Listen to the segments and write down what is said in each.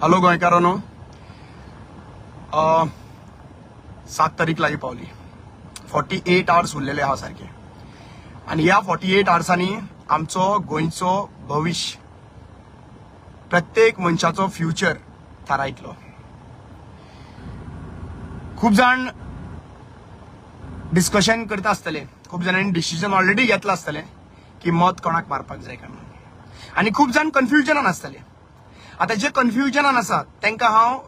Hello गोंयकारांनो, 7 तारीख लागीं पावली. 48 आवर्स उरलेले आहा सारखे. आणि ह्या 48 आवर्सांनी आमचो गोंयचो भविष्य, प्रत्येक मनशाचो फ्युचर थारायतलो. खूप जाण डिस्कशन करता आसतले, खूप जाणांनी डिसिजन ऑलरेडी घेतला आसतले की मत कोणाक मारपाक जाय काय म्हणून. आणि खूप जाण कन्फ्युजनान आसतले. आता जे कन्फ्युजनान आसात तांकां हांव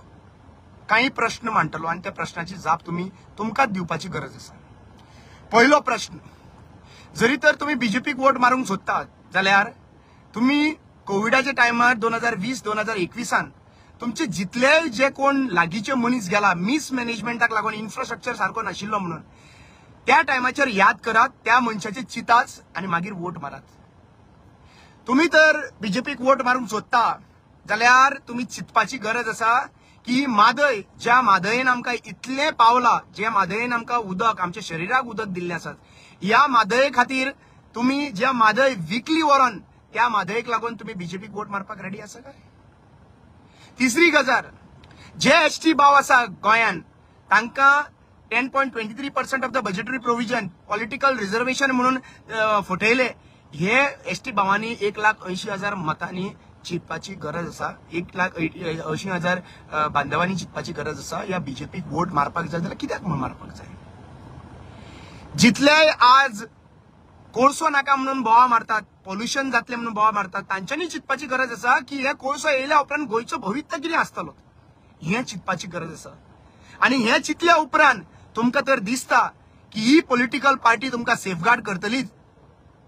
काही प्रश्न मांडटलो आणि त्या प्रश्नाची जाप तुमकांच दिवपाची गरज आसा. पहिलो प्रश्न, जरी तर तुम्ही बीजेपीक वोट मारूंक सोदतात जाल्यार तुम्ही कोविडाच्या टायमार 2020-2021 तुमचे जितले जे कोण लागीचे मनीस गेला मिसमॅनेजमेंटाक लागून, इन्फ्रास्ट्रक्चर सारको नाशिल्लो म्हणून, त्या टायमाचेर याद करात, त्या मनशाचे चिताच आणि मागीर वोट मारात. तुम्ही तर बीजेपीक वोट मारूंक सोदता जाल्यार तुम्ही चिंतपाची गरज आसा की मादय, ज्या मादयेन आमकां इतले पावला, ज्या मादयेन आमकां उदक, आमच्या शरिराक उदक दिल्ले आसात, या मादये खातीर तुम्ही ज्या मादय विकली व्हरोन त्या मादयेक लागून तुम्ही बीजेपीक वोट मारपाक रेडी आसा काय? तिसरी गजाल, जे एसटी भाव आसा गोंयान तांकां 10.23% of the budgetary provision political reservation म्हणून फटयले. हे एसटी भावांनी 1,80,000 मतांनी चिंतपाची गरज आसा. 1,80,000 बांधवांनी चिंतपाची गरज आसा. या बीजेपीक वोट मारपाक जाय जाल्यार कित्याक मारपाक जाय? जितले आज कोळसो नाका म्हणून बोवा मारतात, पॉल्युशन जातले म्हणून बोवा मारतात, तांच्यांनी चिंतपाची गरज आसा की हे कोळसो येयल्या उपरांत गोंयचो भवित्य कितें आसतलो, हे चिंतपाची गरज आसा. आणि हे चिंतल्या उपरांत तुमकां तर दिसता की ही पॉलिटिकल पार्टी तुमकां सेफगार्ड करतलीच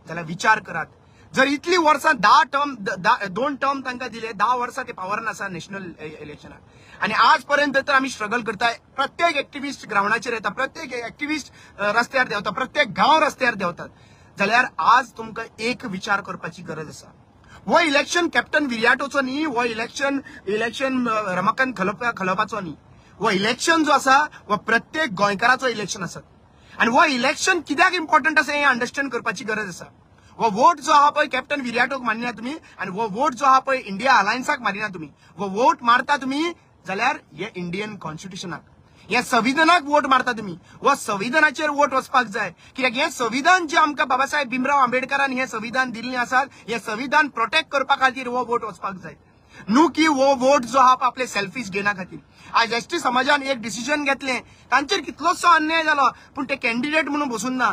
जाल्यार विचार करात. जर इतली वर्सां 2 टर्म तांकां दिले, 10 वर्सां ते पावरान आसा नॅशनल इलेक्शनाक, आणि आजपर्यंत तर आमी स्ट्रगल करताय. प्रत्येक एक्टिविस्ट ग्राउंडाचेर येता, प्रत्येक एक्टिविस्ट रस्त्यार देंवता, प्रत्येक गांव रस्त्यार देंवतात. जाल्यार आज तुमकां एक विचार करपाची गरज आसा. हो इलेक्शन कॅप्टन विराटोचो न्ही, हो इलेक्शन रमाकांत खलोपाचो न्ही. हो इलेक्शन जो आसा हो प्रत्येक गोंयकाराचो इलेक्शन आसा. आणि हो इलेक्शन कित्याक इम्पॉर्टंट आसा हे अंडरस्टँड करपाची गरज आसा. वो वोट जो आहा पळय कॅप्टन विराटोक मारिना तुम्ही, आणि वो वोट जो आहा पळय इंडिया अलायन्साक मारिना तुम्ही. वो वोट मारता तुम्ही जाल्यार हे इंडियन कॉन्स्टिट्युशनाक, हे संविधानाक वोट मारता तुम्ही. वो संविधानाचेर वोट वचपाक जाय. कित्याक हे संविधान जे आमकां बाबासाहेब भीमराव आंबेडकरान हे संविधान दिल्लें आसात, हे संविधान प्रोटेक्ट करपा खातीर वो वोट वचपाक जाय. न्हू की वो वोट जो आहा आपले सेल्फिश गेना खातीर. आज एसटी समाजान एक डिसिजन घेतलें, तांचेर कितलोसो अन्याय जालो, पूण ते कॅन्डिडेट म्हणून बसून ना.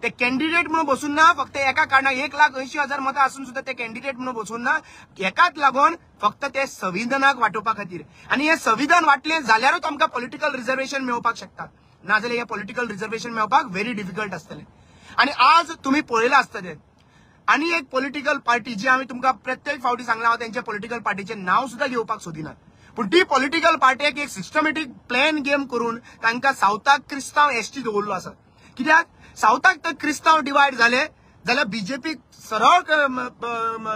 ते कॅन्डिडेट म्हणून बसून ना, फक्त एका कारणाक 1,80,000 मतां आसून सुद्धा ते कॅन्डिडेट म्हणून बसून ना, एकाच लागून फक्त ते संविधानाक वाटोवपा खातीर. आणि हे संविधान वाटले जाल्यारूच आमकां पॉलिटिकल रिझर्वेशन मेळपाक शकता, नाजाल्यार हे पॉलिटिकल रिझर्वेशन मेळपाक व्हेरी डिफिकल्ट आसतलें. आणि आज तुम्ही पळयलां आसतलें, आणि एक पॉलिटिकल पार्टी जी आम्ही तुमकां प्रत्येक फावटी सांगला, हांव त्यांच्या पॉलिटिकल पार्टीचे नाव सुद्धा घेवपाक सोदिना, पूण ती पॉलिटिकल पार्टीक एक सिस्टमॅटिक प्लॅन गेम करून तांकां सावथाक क्रिस्तांव एसटी दवरलो आसा. कित्याक सावथाक तर क्रिस्तांव डिवायड झाले जाल्यार बीजेपीक सरळ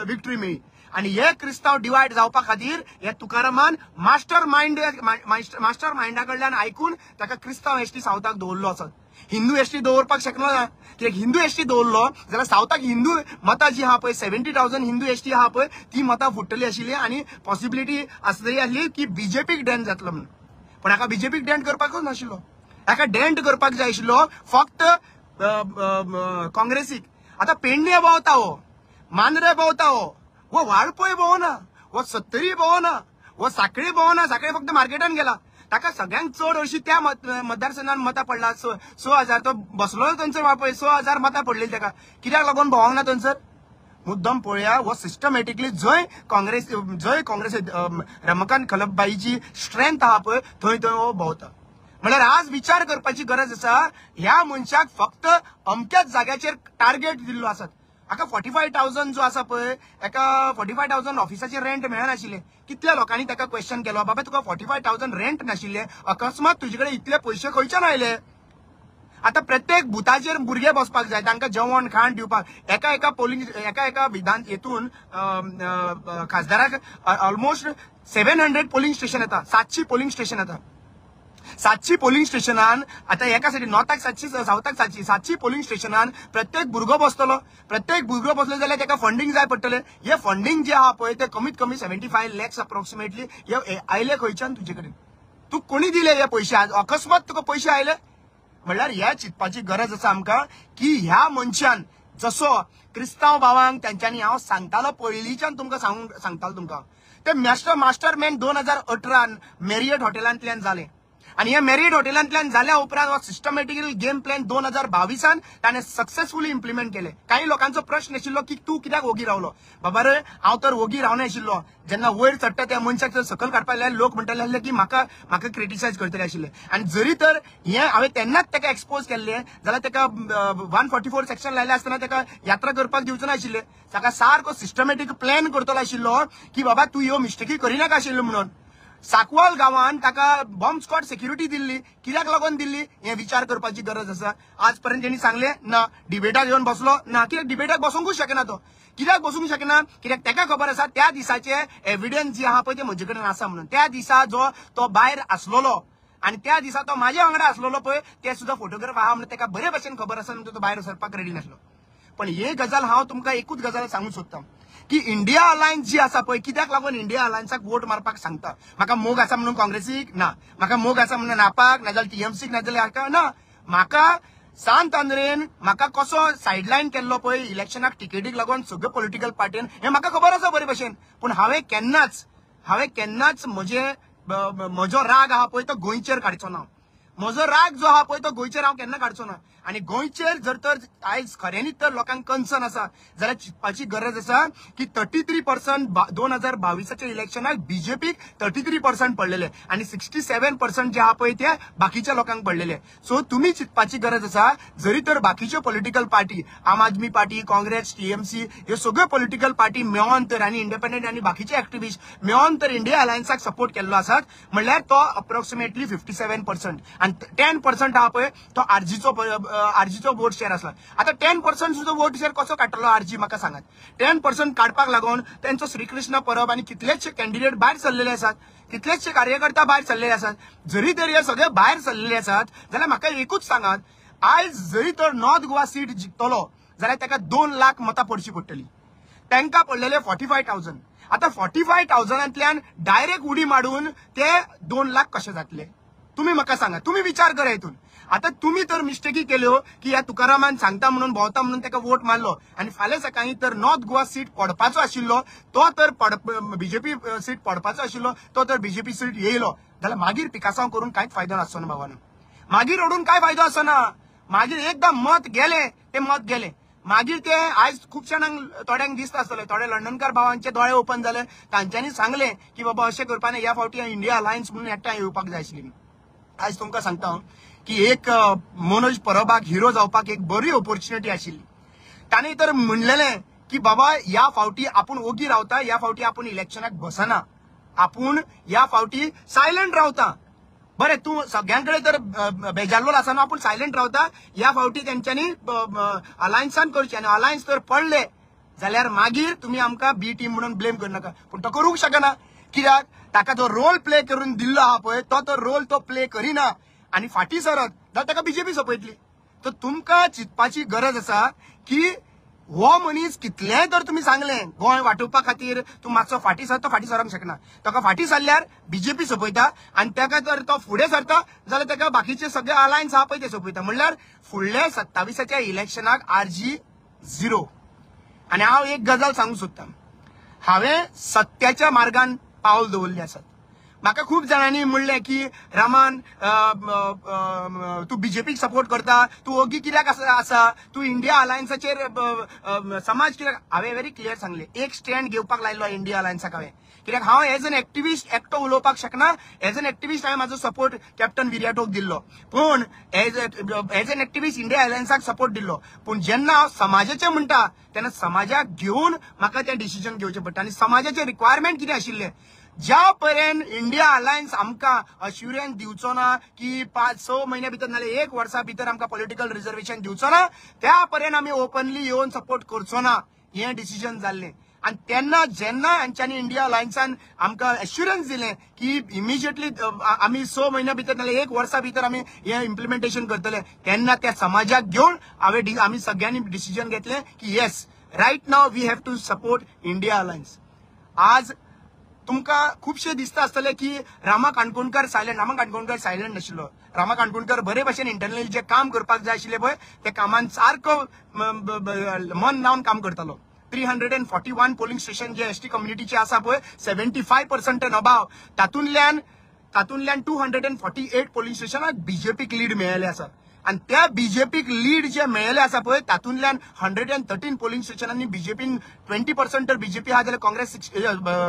विक्टरी मेळ्ळी. आणि हे क्रिस्तांव डिवायड जावपा खातीर हे तुकारामान मास्टर माइंडा कडल्यान आयकून ताका क्रिस्तांव एसटी सावथाक दवरलो आसा. हिंदू एसटी दवरपाक शकलो ना, कित्याक हिंदू एसटी दवरलो जाल्यार सावथाक हिंदू मतां जी आहा पळय 70,000 हिंदू एसटी आहा पळय ती मतां फुट्टली आशिल्ली, आणि पॉसिबिलिटी आसली आसली की बीजेपीक डेंट जातलो म्हणून. पण हाका बीजेपीक डेंट करपाकूच नाशिल्लो. हाका डेंट करपाक जाय आशिल्लो फक्त काँग्रेसीक. आता पेडणे भोंवता हो, मांद्रे भोंवता हो, वो वाळपय भोंवना, वो सत्तरी भोंवना, वो साखळे भोंवना. साखळे फक्त मार्केटान गेला. ताका सगळ्यांक चड अशी त्या मतदारसंघात मतां पडला. 6,000 तो बसलो थंयसर वाळपय, 6,000 मतां पडलेली ताका. कित्याक लागून भोंवंक ना थंयसर? मुद्दम पळया, वो सिस्टमॅटिकली जंय काँग्रेस रमाकांत खलपबाईची स्ट्रेंथ आहा पळय थंय वो भोंवता. म्हळ्यार आज विचार करपाची गरज आसा. ह्या मनशाक फक्त अमक्याच जाग्याचेर टार्गेट दिल्लो आसा. हाका 45,000 जो आसा पळय, एका 45,000 ऑफिसाचेर रेंट मेळनाशिल्ले. कितल्या लोकांनी ताका क्वेश्चन केलो, बाबा तुका 45,000 रेंट नाशिल्ले, अकस्मात तुजे कडेन इतले पयशे खंयच्यान आयले? आता प्रत्येक बुथाचेर भुरगे बसपाक जाय, तांकां जेवण खाण दिवपाक. एका विधान हेतून खासदाराक ऑलमोस्ट 700 पोलिंग स्टेशन येता, 700 पोलिंग स्टेशन येता. 700 पोलिंग स्टेशनान आता एकासाठी नॉर्थाक 700 साऊथाक 700 पोलिंग स्टेशनान प्रत्येक भुरगो बसतलो. प्रत्येक भुरगो बसलो जाल्यार त्याका फंडिंग जाय पडटले. हे फंडिंग जे आहा पळय ते कमीत कमी 75 lakhs अप्रॉक्सिमेटली हे आयले खंयच्यान तुजे कडेन. तू कोणी दिले हे पैसे? आज अकस्मात तुका पैसे आयले म्हणल्यार ह्या चिंतपाची गरज आसा आमकां की ह्या मनशान जसो क्रिस्तांव भावांक त्यांच्यानी हांव सांगतालो पयलींच्यान तुमकां सांगतालो तुमकां ते मास्टरमॅन 2018 मेरियट हॉटेलांतल्यान जाले. आणि या मेरियट हॉटेलांतल्यान जाल्या उपरांत हो सिस्टमॅटिकल गेम प्लॅन 2022 ताणें सक्सेसफुली इम्प्लिमेंट केले. काही लोकांचो प्रश्न आशिल्लो की तू कित्याक ओगी रावलो? बाबा रे हांव तर ओगी रावना आशिल्लो. जेन्ना वयर चडटा त्या मनशाक सकल काडपाक लागले लोक म्हणटाले की म्हाका क्रिटिसायज करतले आशिल्ले. आनी जरी तर हे हांवें तेन्नाच ताका एक्सपोज केल्ले जाल्यार ताका 144 सेक्शन लायले आसतना ताका यात्रा करपाक दिवचो ना आशिल्ले. ताका सारको सिस्टमॅटिक प्लॅन करतलो आशिल्लो की बाबा तू ह्यो मिस्टेकी करिनाका आशिल्ल्यो म्हणून. साकवाल गांवान ताका बॉम्ब स्क्वॉड सिक्युरिटी दिल्ली. कित्याक लागून दिल्ली हे विचार करपाची गरज आसा. आजपर्यंत त्यांनी सांगले ना. डिबेटाक येवन बसलो ना. कित्याक डिबेटाक बसूंकूच शकना तो. कित्याक बसूंक शकना? कित्याक ताका खबर आसा त्या दिसाचे एव्हिडन्स जे आहा पळय ते म्हजे कडेन आसा म्हणून. त्या दिसा जो तो भायर आसलोलो आणि त्या दिसा तो माझ्या वांगडा आसलोलो पळय ते सुद्धा फोटोग्राफ आहा म्हणून ताका बरे भशेन खबर आसा म्हणून तो भायर सरपाक रेडी नासलो. पण हे गजाल हांव तुमकां एकूच गजाल सांगूंक सोदता की इंडिया अलायन्स जी आसा पळय कित्याक लागून इंडिया अलायन्साक वोट मारपाक सांगता. म्हाका मोग आसा म्हणून काँग्रेसीक ना. म्हाका मोग आसा म्हणून नापाक नाजाल्यार टीएमसीक नाजाल्यार हाका ना. म्हाका सांत आंद्रेन म्हाका कसो सायडलायन केल्लो पळय इलेक्शनाक टिकेटीक लागून सगळ्यो पॉलिटिकल पार्टीन हे म्हाका खबर आसा बरे भशेन. पूण हांवें केन्नाच म्हजो राग आहा पळय तो गोंयचेर काडचो ना. म्हजो राग जो आहा पळय तो गोंयचेर हांव केन्ना काडचो ना. आणि गोंयचेर जर तर आयज खऱ्यांनीच तर लोकांक कन्सर्न आसा जाल्यार चिंतपाची गरज आसा की 33% 2022च्या इलेक्शनाक बीजेपीक 33% पडलेले आणि 67% जे आहा पळय ते बाकीच्या लोकांक पडलेले. सो तुम्ही चिंतपाची गरज आसा जरी तर बाकीच्यो पॉलिटिकल पार्टी आम आदमी पार्टी काँग्रेस टीएमसी ह्यो सगळ्यो पॉलिटिकल पार्टी मेळोन तर आणि इंडिपेंडंट आणि बाकीचे एक्टिव्हिस्ट मेळोन तर इंडिया अलायन्साक सपोर्ट केल्लो आसात म्हणल्यार तो अप्रॉक्सिमेटली 57% आणि 10% आहा पळय तो आरजीचो वोट शेअर असला. आता 10% सुद्धा वोट शेअर कसो काडटलो आरजी म्हाका सांगात. 10% काडपाक लागून त्यांचो श्रीकृष्ण परब आणि कितलेशे कॅन्डिडेट भायर सरलेले आसात. कितलेशे कार्यकर्ता भायर सरलेले आसात. जरी तर हे सगळे भायर सरलेले आसात जाल्यार म्हाका एकूच सांगात आयज जरी तर नॉर्थ गोवा सीट जिखतलो जाल्यार ताका 2 लाख मतां पडची पडटली. तांकां पडलेले 45,000. आता 45,000तल्यान डायरेक्ट उडी मारून ते 2 लाख कशे जातले तुम्ही म्हाका सांगा. तुम्ही विचार करा हितून. आता तुम्ही तर मिस्टेकी केल्यो की या तुकारामान सांगता म्हणून भोंवता म्हणून ताका वोट मारलो आणि फाल्यां सकाळी तर नॉर्थ गोवा सीट पडपाचो आशिल्लो तो तर बीजेपी सीट पडपाचो आशिल्लो तो तर बीजेपी सीट येयलो जाल्यार मागीर पिकासांव करून कांयच फायदो नासचो ना बाबानो. मागीर रडून काय फायदो आसना. मागीर एकदां मत गेले ते मत गेले. मागीर ते आयज खूब जाणांक थोड्यांक दिसता आसतले थोडे लंडनकार भावांचे दोळे ओपन जाले तांच्यांनी सांगले की बाबा अशें करपाना ह्या फावटी इंडिया अलायन्स म्हणून एकठांय येवपाक जाय आशिल्ली. आज तुमकां सांगता की एक मनोज परबाक हिरो जावपाक एक बरी ऑपॉर्च्युनिटी आशिल्ली. ताणें तर म्हणलेलें की बाबा ह्या फावटी आपूण ओगी रावता. ह्या फावटी आपूण इलेक्शनाक बसना. आपूण ह्या फावटी सायलंट रावता. बरें तूं सगळ्यांकडे तर बेजारलो आसना. आपूण सायलंट रावता. ह्या फावटी तेंच्यांनी अलायन्सान करचें आनी अलायन्स तर पडले जाल्यार मागीर तुमी आमकां बी टीम म्हणून ब्लेम करनाका. पूण तो करूंक शकना. कित्याक ताका जो रोल प्ले करून दिल्लो आहा पळय तो रोल तो प्ले करिना आणि फाटी सरत जाल्यार ताका बीजेपी सोपयतली. तर तुमकां चिंतपाची गरज आसा की हो मनीस कितलेंय तर तुम्ही सांगलें गोंय वांटोवपा खातीर तूं मातसो फाटी सर तो फाटी सरोंक शकना. ताका फाटी सरल्यार बीजेपी सोपयता आणि ताका जर तो फुडें सरता जाल्यार ताका बाकीचे सगळे अलायन्स आहा पळय ते सोपयता. म्हणल्यार फुडल्या 27च्या इलेक्शनाक आरजी 0. आणि हांव एक गजाल सांगूंक सोदतां. हांवें सत्याच्या मार्गान पावल दवरले आसात. म्हाका खूब जाणांनी म्हणलें की रामान तू बीजेपीक सपोर्ट करता तू ओगी कित्याक आसा तू इंडिया अलायन्साचेर समाज कित्याक. हांवें व्हेरी क्लियर सांगलें एक स्टँड घेवपाक लायलो इंडिया अलायन्साक हांवें. कित्याक हांव एज एन एक्टिव्हिस्ट एकटो उलोवपाक शकना. एज एन एक्टिव्हिस्ट हांवें म्हाजो सपोर्ट कॅप्टन विराटोक दिल्लो. पूण एज एन एक्टिव्हिस्ट इंडिया अलायन्साक सपोर्ट दिल्लो. पूण जेन्ना हांव समाजाचें म्हणटा तेन्ना समाजाक घेवन म्हाका तें डिसिजन घेवचें पडटा. आनी समाजाचें रिक्वायरमेंट कितें आशिल्लें ज्या पर्यंत इंडिया अलायन्स आमकां अश्युरन्स दिवचो ना की 5-6 महिन्या भितर नाल्यार 1 वर्सा भितर आमकां पॉलिटिकल रिजर्वेशन दिवचो ना त्या पर्यंत आमी ओपनली येवन सपोर्ट करचो ना हें डिसिजन जाल्लें. आणि त्यांना जेन्ना यांच्यानी इंडिया अलायन्सान आमकां एश्युरन्स दिलें की इमिजिएटली आमी 6 म्हयन्या भितर नाल्यार 1 वर्सा भितर आमी हे इम्प्लिमेंटेशन करतले, तेन्ना त्या समाजाक घेवन आमी सगळ्यांनी डिसिजन घेतलें की yes, right now we have to support India alliance. आज तुमकां खुबशे दिसता आसतले की रामा काणकोणकार सायलंट नाशिल्लो. रामा काणकोणकार बरे भशेन इंटरनली जे काम करपाक जाय आशिल्ले पळय ते कामान सारको मन लावन काम करतालो. 341 पोलिंग स्टेशन जे एसटी कम्युनिटीचे आसा पळय 75% अँड अबाव, तातूंतल्यान 248 पोलिंग स्टेशनाक बीजेपीक लीड मेळिल्ले आसा. आणि त्या बीजेपीक लीड जे मेळिल्ले आसा पळय तातूंतल्यान 113 पोलिंग स्टेशनांनी बीजेपीन 20% तर बीजेपी हा जाल्यार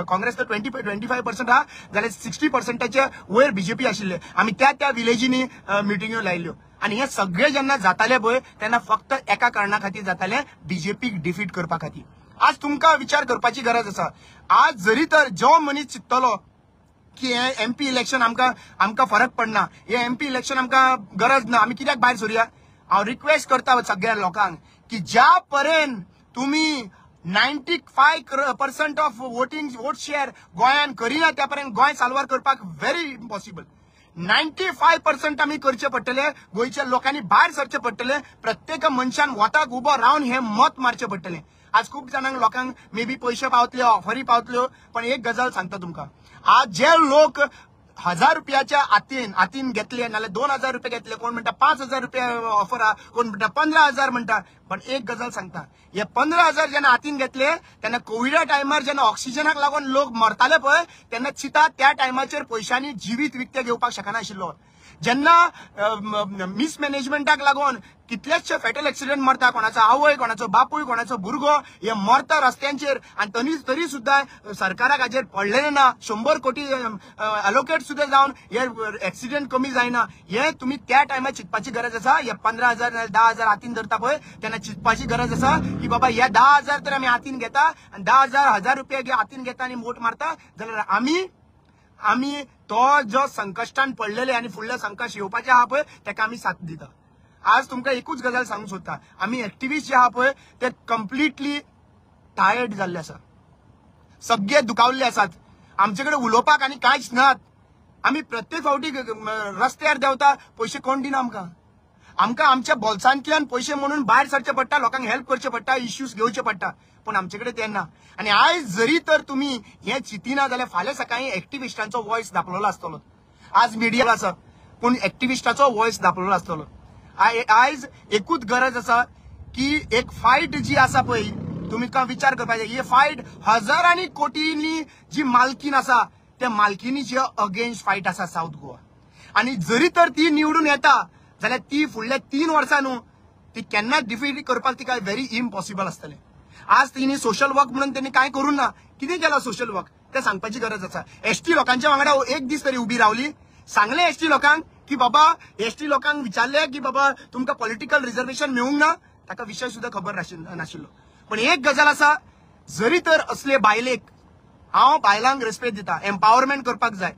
काँग्रेस तर 25% हा जाल्यार 60%च्या वयर बीजेपी आशिल्ले. आमी त्या विलेजींनी मिटिंग्यो लायल्यो आणि हे सगळे जेन्ना जाताले पळय तेन्ना फक्त एका कारणा खातीर जाताले, बीजेपीक डिफीट करपा खातीर. आज तुमकां विचार करपाची गरज आसा. आज जरी तर जो मनीस चिंततलो की हे एमपी इलेक्शन आमकां फरक पडना, हे एमपी इलेक्शन आमकां गरज ना, आमी कित्याक भायर सरुया. हांव रिक्वेस्ट करता सगळ्या लोकांक की ज्या पर्यंत तुम्ही 95% ऑफ वोट शेअर गोंयान करिना त्या पर्यंत गोंय साल्वार करपाक व्हेरी इम्पॉसिबल. 95% आमी करचे पडटले, गोंयच्या लोकांनी भायर सरचे पडटले, प्रत्येक मनशान वताक उबो रावन हे मत मारचे पडटले. आज खूप जाणांक लोकांक मे बी पयशे पावतले, ऑफरी पावतल्यो, पण एक गजाल सांगता तुमकां, आज जे लोक 1000 रुपयाच्या हातीन घेतले नाल्यार 2000 रुपये घेतले, कोण म्हणटा 5000 रुपया ऑफर हा, कोण म्हणटा 15000 म्हणटा, पण एक गजाल सांगता, हे 15000 जेन्ना हातीन घेतले तेन्ना कोविडा टायमार जेन्ना ऑक्सिजनाक लागून लोक मरताले पळय तेन्ना चिता त्या टायमाचेर पयशांनी जिवीत विकते घेवपाक शकनाशिल्लो. जेन्ना मिसमॅनेजमेंटाक लागून कितलेशे फॅटल एक्सिडेंट मरता, कोणाचो आवय, कोणाचो बापूय, कोणाचो भुरगो हे मरता रस्त्यांचेर, आणि तरी सुद्धा सरकाराक हाजेर पडलेले ना. 100 कोटी अलोकेट सुद्धा जावन हे एक्सिडेंट कमी जायना. हे तुम्ही त्या टायमार चिंतपाची गरज आसा. हे 15000 10,000 हातीन धरता पळय तेन्ना चिंतपाची गरज आसा की बाबा हे 10,000 तर आमी हातीन घेता आणि 10,000 रुपया हातीन घेता आणि वोट मारता, जाल्यार आमी तो जो संकश्टान पडलेले आणि फुडले संकट येवपाचे आहा पळय तेका आमी साथ दिता. आज तुमकां एकूच गजाल सांगूंक सोदता, आमी एक्टिविस्ट जे आहा पळय ते कंप्लिटली टायर्ड जाल्ले आसा, सगळे दुखावल्ले आसात. आमचे कडेन उलोवपाक आनी कांयच नात. आमी प्रत्येक फावटी रस्त्यार देंवता, पयशे कोण दिना आमकां आमच्या बोल्सांतल्यान पयशे म्हणून भायर सरचे पडटा, लोकांक हेल्प करचे पडटा, इश्यूज घेवचे पडटा, पण आमचे कडेन ते ना. आणि आयज जरी तर तुम्ही हे चिंतिना जाल्यार फाल्यां सकाळी एक्टिविस्टांचो वॉयस दापलेलो आसतलो. आज मिडिया आसा पूण एक्टिविस्टाचो वॉयस दापलेलो आसतलो. आयज एकूच गरज आसा की एक फायट जी आसा पळय, तुमकां विचार करपाचे, ही फायट हजारांनी कोटींनी जी मालकीन आसा त्या मालकीनीची अगेन्स्ट फायट आसा साऊथ गोवा. आणि जरी तर ती निवडून येता जाल्यार ती फुडल्या 3 वर्सां न्हू ती केन्नाच डिफीट करपाक तिका व्हेरी इम्पॉसिबल आसतले. आज तिने सोशल वर्क म्हणून त्यांनी काय करून ना, कितें केला सोशल वर्क ते सांगपाची गरज आसा. एसटी लोकांच्या वांगडा एक दीस तरी उभी रावली, सांगले एसटी लोकांक की बाबा, एसटी लोकांक विचारले की बाबा तुमकां पॉलिटिकल रिझर्वेशन मेळूंक ना, ताका विषय सुद्धा खबर नाशिल्लो. पण एक गजाल आसा, जरी तर असले बायलेक हांव बायलांक रेस्पेक्ट दिता, एम्पावरमेंट करपाक जाय,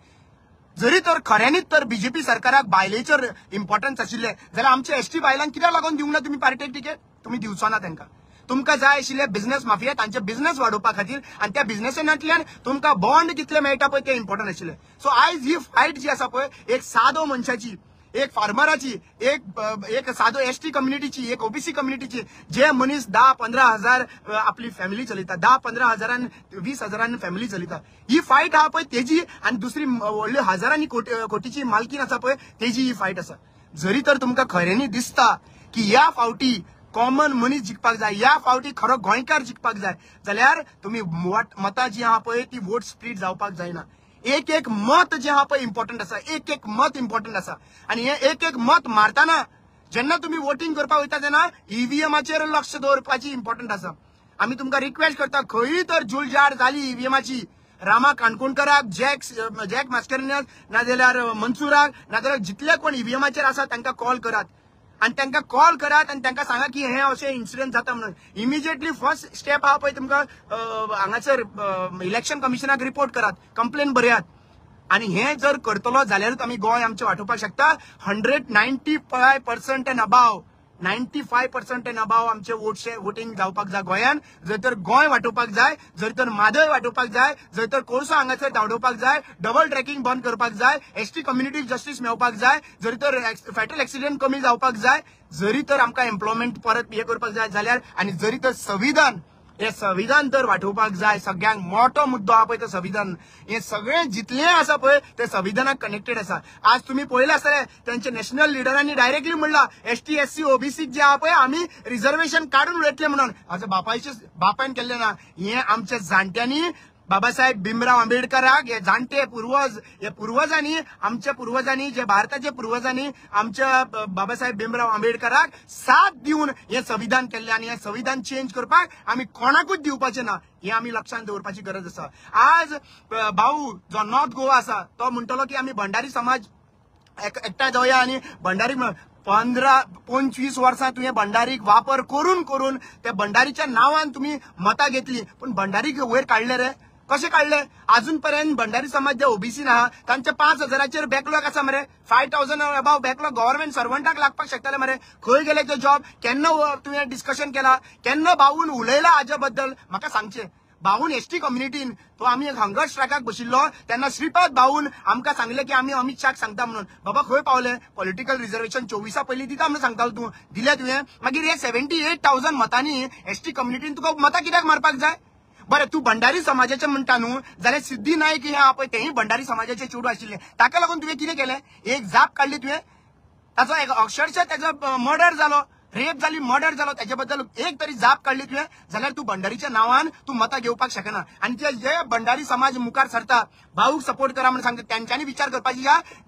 जरी तर खऱ्यांनीच तर बीजेपी सरकाराक बायलेचेर इम्पॉर्टन्स आशिल्ले जाल्यार आमच्या एसटी बायलांक कित्याक लागून दिवंक ना तुम्ही पार्टेक तिकेट, तुम्ही दिवचो ना तांकां. तुमकां जाय आशिल्ले बिझनेस माफिया तांचे बिझनेस वाडोवपा खातीर आणि त्या बिझनेसांतल्यान तुमकां बॉन्ड कितले मेळटा पळय ते इम्पॉर्टंट आशिल्ले. सो आयज ही फायट जी आसा पळय, एक सादो मनशाची, एक फार्मराची, एक सादो एसटी कम्युनिटीची, एक ओबीसी कम्युनिटीची, जे मनीस 10-15 हजार आपली फॅमिली चलयता, 10-15 हजारान 20 हजारान फॅमिली चलयता, ही फायट आहा पळय तेजी, आणि दुसरी व्हडली हजारांनी कोटीची मालकीन आसा पळय तेजी ही फायट आसा. जरी तर तुमकां खऱ्यांनी दिसता की या फावटी कॉमन मनीस जिखपाक जाय, या फावटी खरो गोंयकार जिखपाक जाय, जाल्यार तुम्ही मतां जी आहा पळय ती वोट स्प्लीट जावपाक जायना. एक मत जे आहा पळय इम्पॉर्टंट आसा, एक मत इम्पॉर्टंट आसा. आणि हे एक मत मारताना जेन्ना तुम्ही वोटिंग करपाक वयता तेन्ना ईव्हीएमाचेर लक्ष दवरपाची इम्पॉर्टंट आसा. आमी तुमकां रिक्वेस्ट करता, खंय तर जुलजाड जाली ईव्हीएमाची, रामा काणकोणकराक, जॅक मास्करेन्याक, नाजाल्यार मनसुराक, नाजाल्यार जितले कोण ईव्हीएमाचेर आसा तांकां कॉल करात आणि तांकां कॉल करात आणि तांकां सांगा की हे अशें इन्सिडेंट जाता म्हणून. इमिजिएटली फर्स्ट स्टेप आहा पळय तुमकां हांगासर इलेक्शन कमिशनाक रिपोर्ट करात, कंप्लेन बरयात. आणि हे जर करतलो जाल्यारूच आमी गोंय आमचें वांटोवपाक शकता. 195% एंड अबाव 95% एंड अबाव आमचे वोटिंग जावपाक जाय गोंयान. जर तर गोंय वांटोवपाक जाय, जर तर मादय वांटोवपाक जाय, जर तर कोळसो हांगासर धांवडोवपाक जाय, डबल ट्रॅकिंग बंद करपाक जाय, एसटी कम्युनिटी जस्टीस मेळपाक जाय, जरी तर फॅटल एक्सिडेंट कमी जावपाक जाय, जरी तर आमकां एम्प्लॉयमेंट परत हे करपाक जाय जाल्यार, आनी जरी तर संविधान हे संविधान तर वाटोवपाक जाय. सगळ्यांक मोठो मुद्दो आहा पळय तो संविधान. हे सगळें जितलें आसा पळय ते संविधानाक कनेक्टेड आसा. आज तुम्ही पळयलें आसतलें त्यांचे नॅशनल लिडरांनी डायरेक्टली म्हणला एसटी एससी ओबीसी जे आहा पळय आमी रिझर्वेशन काढून उडयतले म्हणून. हाजो बापायन केल्लें ना. हे आमच्या जाणट्यांनी बाबासाहेब भीमराव आंबेडकराक हे जाणटे पूर्वजांनी आमच्या पूर्वजांनी जे भारताचे पूर्वजांनी आमच्या बाबासाहेब भीमराव आंबेडकराक साथ दिवन हे संविधान केल्ले आणि हे संविधान चेंज करपाक आमी कोणाकूच दिवपाचे ना. हे आमी लक्षांत दवरपाची गरज आसा. आज भाऊ जो नॉर्थ गोवा आसा तो म्हणटलो की आमी भंडारी समाज एकठांय जावया आणि भंडारी 15-25 वर्सां तुवें भंडारीक वापर करून त्या भंडारीच्या नावान तुम्ही मतां घेतली, पण भंडारीक वयर काढले रे. कशें काढले? अजून पर्यंत भंडारी समाज जे ओबीसी आहा तांचे 5,000 बॅकलॉग आसा मरे. 5,000 अबाव बॅकलॉग गव्हर्नमेंट सर्वंटाक लागपाक शकताले मरे. खंय गेले ते जॉब? केन्ना तुवें डिस्कशन केला? केन्ना भाऊन उलयला हाच्या बद्दल? म्हाका सांगचें. भाऊन एसटी कम्युनिटीन तो आम्ही एक हंगर स्ट्रायकाक बशिल्लो तेन्ना श्रीपाद भाऊन आमकां सांगले की आमी अमित शाक सांगता म्हणून. बाबा खंय पावले? पॉलिटिकल रिझर्वेशन 24 पयलीं दिता म्हणून सांगतालो तूं. दिले तुवें? मागीर हे 78,000 मतांनी एसटी कम्युनिटीन तुका मतां कित्याक मारपाक जाय? बरें तू भंडारी समाजाचे म्हणटा न्हू जाल्यार सिद्धी नायक हे पळय तेही भंडारी समाजाचे चेडूं आशिल्ले. ताका लागून तुवें कितें केलें? एक जाप काडली तुवें. ताचो एक अक्षरशः त्याचा मर्डर जालो, रेप जाली, मर्डर जालो, त्याच्या बद्दल एक तरी जाप काढली तुवें जाल्यार तू भंडारीच्या नावान तू मतां घेवपाक शकना. आणि ते जे भंडारी समाज मुखार सरता भाऊक सपोर्ट करा म्हणून सांगता त्यांच्यानी विचार करपाची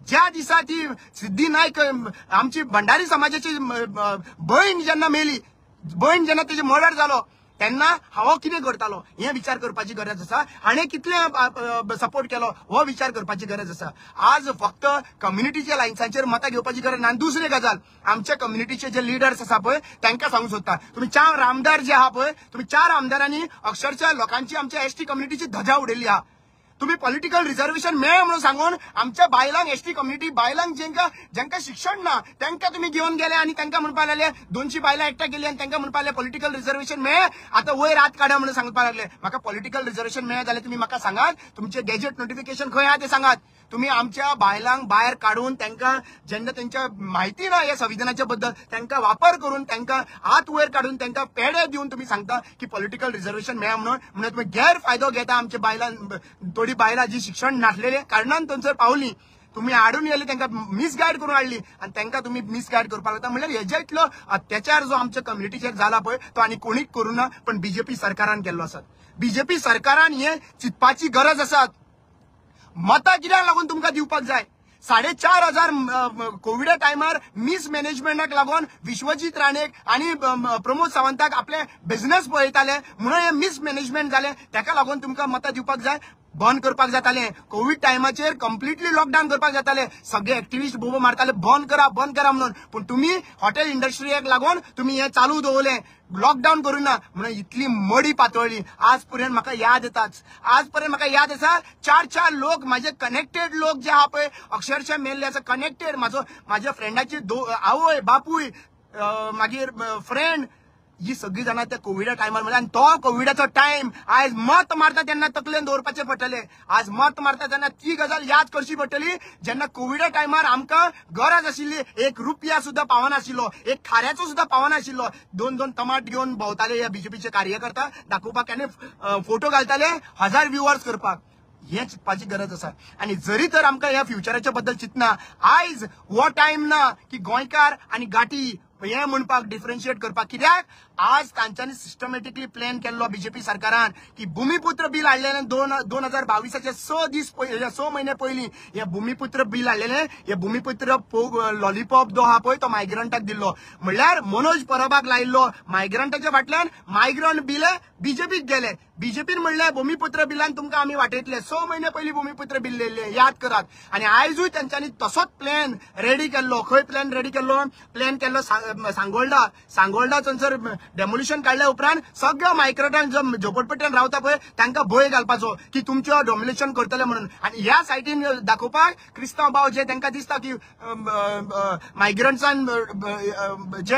ज्या दिसा ती सिद्धी नायक आमची भंडारी समाजाची बहीण जेन्ना मेली, बहीण जेन्ना तिचे मर्डर जालो तेन्ना हांव कितें करतालो हे विचार करपाची गरज आसा. हाणें कितले सपोर्ट केलो हो विचार करपाची गरज आसा. आज फक्त कम्युनिटीच्या लायन्सांचेर मतां घेवपाची गरज ना. दुसरी गजाल आमच्या कम्युनिटीचे जे लिडर्स आसा पळय तांकां सांगूंक सोदता, तुम्ही 4 आमदार जे आहा पळय, तुम्ही 4 आमदारांनी अक्षरशः लोकांची आमच्या एसटी कम्युनिटीची धजा उडयल्ली आहा. तुम्ही पॉलिटिकल रिझर्वेशन मेळ म्हणून सांगून आमच्या बायलांक एसटी कम्युनिटी बायलांक ज्यांका शिक्षण ना त्यांना तुम्ही घेऊन गेले आणि त्यांना म्हणपाक लागले 200 बायलां एकट्या गेली आणि त्यांना म्हणपाक लागले पॉलिटिकल रिझर्वेशन मेळ आता वयर हात काढा म्हणून सांगपाक लागले. म्हाका पॉलिटिकल रिझर्वेशन मेळ जाल्यार तुम्ही म्हाका सांगात तुमचे गॅजेट नोटिफिकेशन खंय आहा ते सांगात. तुम्ही आमच्या बायलांक भायर काढून त्यांना जेन्ना त्यांच्या माहिती ना या संविधानाच्या बद्दल त्यांना वापर करून त्यांना हात वयर काढून त्यांना पेढे देऊन तुम्ही सांगता की पॉलिटिकल रिझर्वेशन मेळा म्हणून तुम्ही गैरफायदो घेता. आमच्या बायलां थोडी बायलां जी शिक्षण नासलेले कारणान थंयसर पावली तुम्ही हाडून येयले त्यांना मिसगायड करून हाडली आणि त्यांना तुम्ही मिसगायड करपाक लागता. म्हणल्यार हेच्या इतलो अत्याचार जो आमच्या कम्युनिटीचेर जाला पळय तो आनी कोणीच करूं ना, पण बीजेपी सरकारान केल्लो आसा. बीजेपी सरकारान हे चिंतपाची गरज आसा. मतां कित्याक लागून तुमकां दिवपाक जाय? 4,500 कोविडा टायमार मिसमॅनेजमेंटाक लागून विश्वजीत राणेक आणि प्रमोद सावंताक आपले बिझनेस पळयताले म्हणून हे मिसमॅनेजमेंट जाले ताका लागून तुमकां मतां दिवपाक जाय? बंद करपाक जाताले. कोविड टायमाचेर कंप्लिटली लॉकडाऊन करपाक जाताले. सगळे एक्टिव्हिस्ट बोबो मारताले बंद करा म्हणून, पण तुम्ही हॉटेल इंडस्ट्रीक लागून तुम्ही हे चालू दवरले, लॉकडाऊन करू ना म्हणून इतली मडी पातळली. आज पर्यंत म्हाका याद येताच. आज पर्यंत म्हाका याद आसा 4 लोक माझे कनेक्टेड लोक जे आहा पळय अक्षरशः मेल्ले आसा. कनेक्टेड माझ्या फ्रेंडाची आवय बापूय मागीर फ्रेंड ही सगळी जाणां त्या कोविडा टायमार म्हणल्यार आणि तो कोविडाचो टायम. आज मत मारता तेन्ना तकलेन दवरपाचें पडटलें. आज मत मारता तेन्ना ती गजाल याद करची पडटली जेन्ना कोविडा टायमार आमकां गरज आशिल्ली 1 रुपया सुद्धा पावनाशिल्लो, 1 खाऱ्याचो सुद्धा पावनाशिल्लो. 2 टमाट घेवन भोंवताले हे बीजेपीचे कार्यकर्ता दाखोवपाक आनी फोटो घालताले 1000 व्ह्युअर्स करपाक. हे चिंतपाची गरज आसा. आणि जरी तर आमकां ह्या फ्युचराच्या बद्दल चिंतना आयज हो टायम ना की गोंयकार आणि गाठी हे म्हणपाक डिफरन्शिएट करपाक. कित्याक आज तांच्यांनी सिस्टमॅटिकली प्लॅन केल्लो बीजेपी सरकारान की भूमिपुत्र बिल हाडलेले 2022चे 6 महिने पयलीं हे भूमिपुत्र बिल हाडलेले. हे भूमिपुत्र लॉलीपॉप जो आहा पळय तो मायग्रंटाक दिल्लो. म्हणल्यार मनोज परबाक लायिल्लो मायग्रंटाच्या फाटल्यान मायग्रंट बिल बीजेपीक गेले. बीजेपीन म्हणले भूमिपुत्र बिलान तुमकां आमी वाटयतले. 6 महिने पयलीं भूमिपुत्र बिल दिल्ले याद करात. आणि आयजूय तांच्यांनी तसोच प्लॅन रेडी केल्लो. खंय प्लॅन रेडी केल्लो? प्लॅन केल्लो सांगोळडा थंयसर डेमोलिशन काढल्या उपरांत सगळ्या मायक्रोटान जो झोपडपट्ट्यान रावता पळय तांकां भंय घालपाचो की तुमचें डेमोलिशन करतले म्हणून. आनी ह्या सायटीन दाखोवपाक क्रिस्तांव भाव जे तांकां दिसता की मायग्रंट्सान जे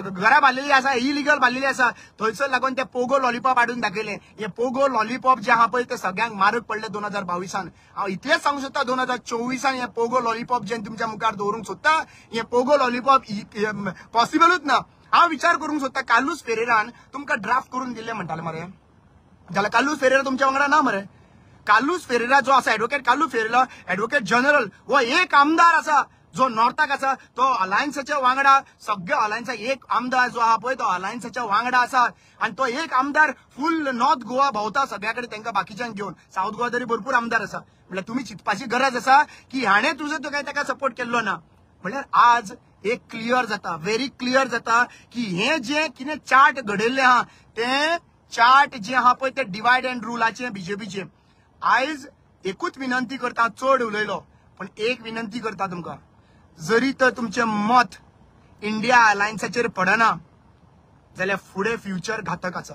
घरा बांदलेली आसा इलिगल बांदलेली आसा थंयसर लागून ते पोगो लॉलीपॉप हाडून दाखयले. हे पोगो लॉलीपॉप जे आहा पळय ते सगळ्यांक मारक पडले 2022. हांव इतलेंच सांगूंक सोदता 2024 हे पोगो लॉलीपॉप जे तुमच्या मुखार दवरूंक सोदता हे पोगो लॉलीपॉप पॉसिबलूच ना. हांव विचार करूंक सोदता कार्लोस फेरेरान तुमकां ड्राफ्ट करून दिल्ले म्हणटाले मरे, जाल्यार कार्लोस फेरेरा तुमच्या वांगडा ना मरे. कार्लोस फेरेरा जो आसा advocate Carlos Ferreira advocate general हो एक आमदार आसा जो नॉर्थाक आसा तो अलायन्साच्या वांगडा सगळ्या अलायन्सा एक आमदार जो आहा पळय तो अलायन्साच्या वांगडा आसा आणि तो एक आमदार फुल नॉर्थ गोवा भोंवता सगळ्याकडे तांकां बाकीच्यांक घेवन. साऊथ गोवा तरी भरपूर आमदार आसा म्हळ्यार तुम्ही चिंतपाची गरज आसा की हाणें तुजो तो काय ताका सपोर्ट केल्लो ना. म्हळ्यार आज एक क्लियर जाता व्हेरी क्लियर जाता की हे जे कितें चार्ट घडयल्ले आहा ते चार्ट जे आहा पळय ते डिवायड अँड रुलाचे बीजेपीचे. आयज एकूच विनंती करता, चड उलयलो पण एक विनंती करता तुमकां, जरी तर तुमचें मत इंडिया अलायन्साचेर पडना जाल्यार फुडें फ्युचर घातक आसा,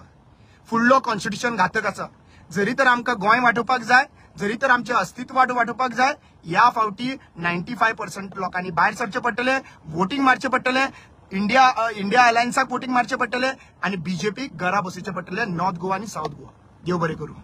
फुडलो कॉन्स्टिट्यूशन घातक आसा. जरी तर आमकां गोंय वांटोवपाक जाय, जरी तर आमचें अस्तित्व वांटोवपाक जाय, ह्या फावटी 95% लोकांनी भायर सरचें पडटलें, वोटींग मारचें पडटलें, इंडिया अलायन्साक वोटींग मारचें पडटलें आणि बीजेपीक घरा बसोवचें पडटलें नॉर्थ गोवा आनी साऊथ गोवा. देव बरें करूं.